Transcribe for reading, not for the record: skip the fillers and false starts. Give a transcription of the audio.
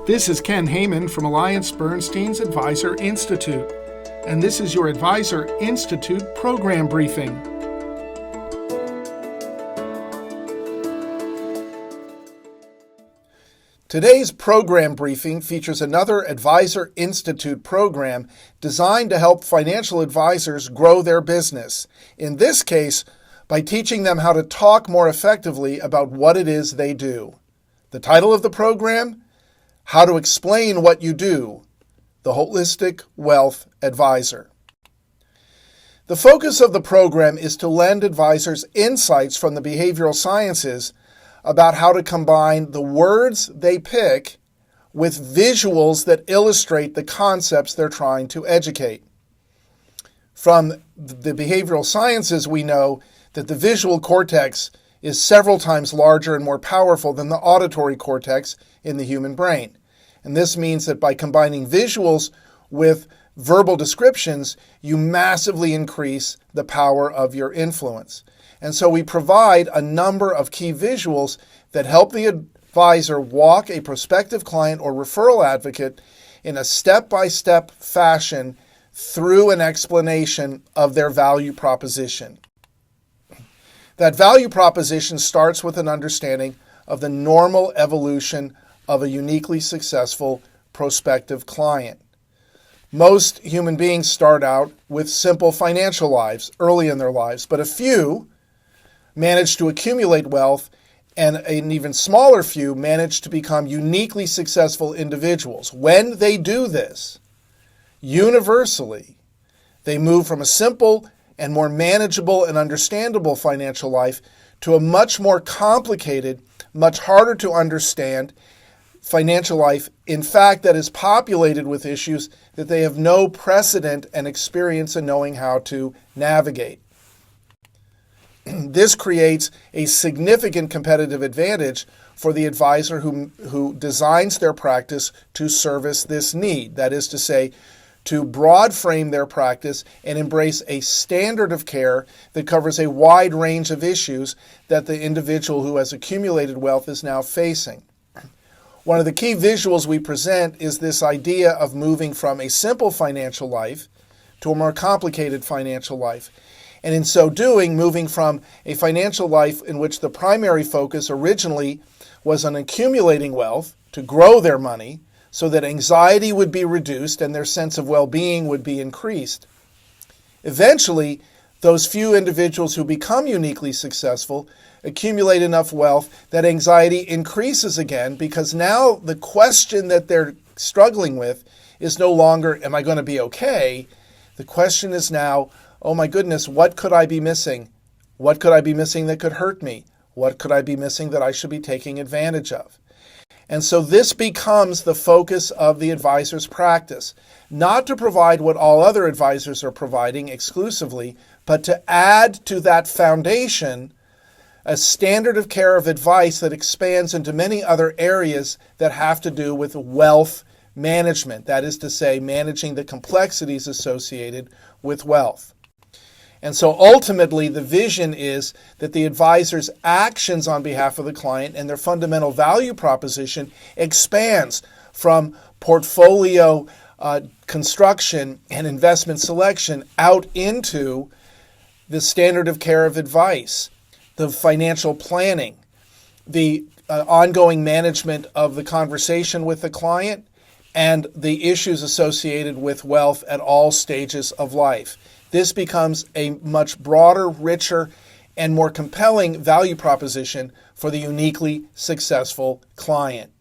This is Ken Heyman from AllianceBernstein's Advisor Institute, and this is your Advisor Institute program briefing. Today's program briefing features another Advisor Institute program designed to help financial advisors grow their business, in this case, by teaching them how to talk more effectively about what it is they do. The title of the program? How to Explain What You Do, the Holistic Wealth Advisor. The focus of the program is to lend advisors insights from the behavioral sciences about how to combine the words they pick with visuals that illustrate the concepts they're trying to educate. From the behavioral sciences, we know that the visual cortex is several times larger and more powerful than the auditory cortex in the human brain. And this means that by combining visuals with verbal descriptions, you massively increase the power of your influence. And so we provide a number of key visuals that help the advisor walk a prospective client or referral advocate in a step-by-step fashion through an explanation of their value proposition. That value proposition starts with an understanding of the normal evolution of a uniquely successful prospective client. Most human beings start out with simple financial lives early in their lives, but a few manage to accumulate wealth, and an even smaller few manage to become uniquely successful individuals. When they do this, universally, they move from a simple and more manageable and understandable financial life to a much more complicated, much harder to understand financial life, in fact, that is populated with issues that they have no precedent and experience in knowing how to navigate. This creates a significant competitive advantage for the advisor who designs their practice to service this need. That is to say, to broad frame their practice and embrace a standard of care that covers a wide range of issues that the individual who has accumulated wealth is now facing. One of the key visuals we present is this idea of moving from a simple financial life to a more complicated financial life. And in so doing, moving from a financial life in which the primary focus originally was on accumulating wealth to grow their money so that anxiety would be reduced and their sense of well-being would be increased. Eventually, those few individuals who become uniquely successful accumulate enough wealth that anxiety increases again, because now the question that they're struggling with is no longer, am I going to be okay? The question is now, oh my goodness, what could I be missing? What could I be missing that could hurt me? What could I be missing that I should be taking advantage of? And so this becomes the focus of the advisor's practice, not to provide what all other advisors are providing exclusively, but to add to that foundation a standard of care of advice that expands into many other areas that have to do with wealth management. That is to say, managing the complexities associated with wealth. And so ultimately, the vision is that the advisor's actions on behalf of the client and their fundamental value proposition expands from portfolio construction and investment selection out into the standard of care of advice, the financial planning, the ongoing management of the conversation with the client, and the issues associated with wealth at all stages of life. This becomes a much broader, richer, and more compelling value proposition for the uniquely successful client.